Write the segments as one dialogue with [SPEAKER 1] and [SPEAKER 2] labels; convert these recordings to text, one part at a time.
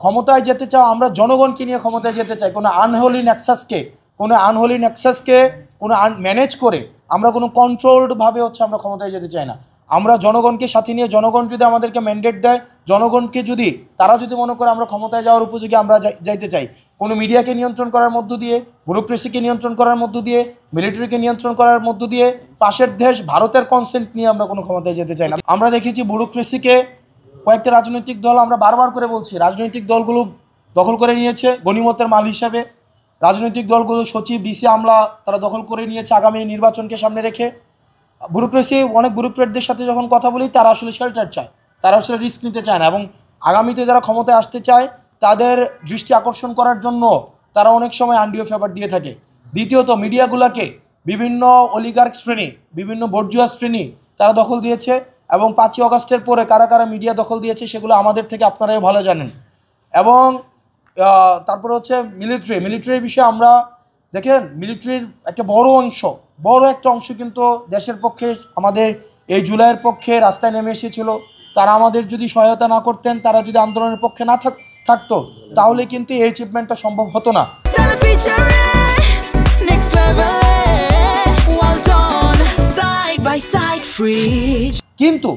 [SPEAKER 1] ক্ষমতায় যেতে চাও, আমরা জনগণকে নিয়ে ক্ষমতায় যেতে চাই। কোনো আনহোলি নেক্সাসকে কোনো ম্যানেজ করে আমরা কোনো কন্ট্রোলডভাবে আমরা ক্ষমতায় যেতে চাই না। আমরা জনগণকে সাথে নিয়ে, জনগণ যদি আমাদেরকে ম্যান্ডেট দেয়, জনগণকে যদি তারা যদি মনে করে আমরা ক্ষমতায় যাওয়ার উপযোগী, আমরা যাইতে চাই। কোনো মিডিয়াকে নিয়ন্ত্রণ করার মধ্য দিয়ে, ব্যুরোক্রেসিকে নিয়ন্ত্রণ করার মধ্য দিয়ে, মিলিটারিকে নিয়ন্ত্রণ করার মধ্য দিয়ে, পাশের দেশ ভারতের কনসেন্ট নিয়ে আমরা কোনো ক্ষমতায় যেতে চাই না। আমরা দেখেছি ব্যুরোক্রেসিকে কয়েকটা রাজনৈতিক দল, আমরা বারবার করে বলছি, রাজনৈতিক দলগুলো দখল করে নিয়েছে গণিমতের মাল হিসাবে। রাজনৈতিক দলগুলো সচিব, ডিসি, আমলা তারা দখল করে নিয়েছে আগামী নির্বাচনকে সামনে রেখে। ব্যুরোক্রেসি, অনেক ব্যুরোক্রেটদের সাথে যখন কথা বলি, তারা আসলে শেল্টার চায়, তারা আসলে রিস্ক নিতে চায় না, এবং আগামীতে যারা ক্ষমতায় আসতে চায় তাদের দৃষ্টি আকর্ষণ করার জন্য তারা অনেক সময় আনডিও ফেভার দিয়ে থাকে। দ্বিতীয়ত, মিডিয়াগুলোকে বিভিন্ন অলিগার্ক শ্রেণী, বিভিন্ন বর্জুয়া শ্রেণী তারা দখল দিয়েছে, এবং 5ই অগাস্টের পরে কারা কারা মিডিয়া দখল দিয়েছে সেগুলো আমাদের থেকে আপনারাই ভালো জানেন। এবং তারপরে মিলিটারির বিষয়ে আমরা দেখেন, মিলিটারির একটা বড় একটা অংশ কিন্তু দেশের পক্ষে, আমাদের এই জুলাইয়ের পক্ষে রাস্তায় নেমে এসেছিল। তারা আমাদের যদি সহায়তা না করতেন, তারা যদি আন্দোলনের পক্ষে না থাকতো, তাহলে কিন্তু এই অ্যাচিভমেন্টটা সম্ভব হতো না। কিন্তু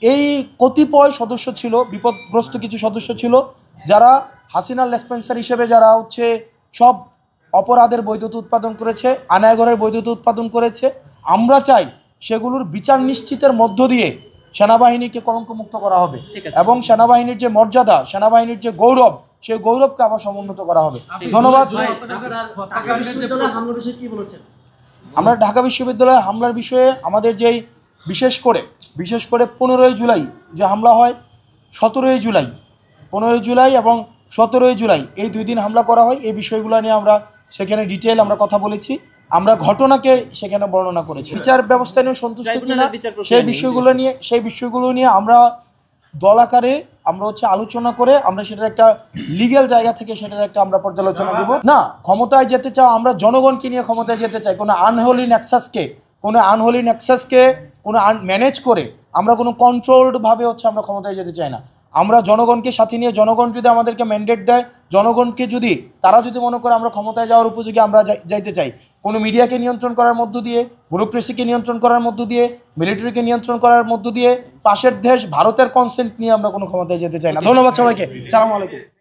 [SPEAKER 1] এই কতিপয় সদস্য ছিল, বিপদগ্রস্ত কিছু সদস্য ছিল, যারা হাসিনার লেসপেন্সার হিসেবে যারা সব অপরাধের বৈধতা উৎপাদন করেছে, আনায়গরের বৈধতা উৎপাদন করেছে। আমরা চাই সেগুলোর বিচার নিশ্চিতের মধ্য দিয়ে সেনাবাহিনীকে কলঙ্কমুক্ত করা হবে, এবং সেনাবাহিনীর যে মর্যাদা, সেনাবাহিনীর যে গৌরব, সেই গৌরবকে আবার সমুন্নত করা হবে। ধন্যবাদ। আমরা ঢাকা বিশ্ববিদ্যালয়ে হামলার বিষয়ে আমাদের যেই বিশেষ করে 15ই জুলাই যে হামলা হয়, 15ই জুলাই এবং 17ই জুলাই এই 2 দিন হামলা করা হয়, এই বিষয়গুলো নিয়ে আমরা সেখানে ডিটেল আমরা কথা বলেছি। আমরা ঘটনাকে সেখানে বর্ণনা করেছি। বিচার ব্যবস্থা নিয়ে সন্তুষ্ট কিনা সেই বিষয়গুলো নিয়ে আমরা দল আকারে আমরা আলোচনা করে আমরা সেটার একটা লিগ্যাল জায়গা থেকে সেটার একটা আমরা পর্যালোচনা দেব। না, ক্ষমতায় যেতে চাও, আমরা জনগণকে নিয়ে ক্ষমতায় যেতে চাই। কোনো আনহোলি নেক্সাসকে কোনো ম্যানেজ করে আমরা কোনো কন্ট্রোলডভাবে আমরা ক্ষমতায় যেতে চাই না। আমরা জনগণকে সাথে নিয়ে, জনগণ যদি আমাদেরকে ম্যান্ডেট দেয়, জনগণকে যদি তারা যদি মনে করে আমরা ক্ষমতায় যাওয়ার উপযোগী, আমরা যাইতে চাই। কোনো মিডিয়াকে নিয়ন্ত্রণ করার মধ্য দিয়ে, ব্যুরোক্রেসিকে নিয়ন্ত্রণ করার মধ্য দিয়ে, মিলিটারিকে নিয়ন্ত্রণ করার মধ্য দিয়ে, পাশের দেশ ভারতের কনসেন্ট নিয়ে আমরা কোনো ক্ষমতায় যেতে চাই না। ধন্যবাদ সবাইকে। সালাম আলাইকুম।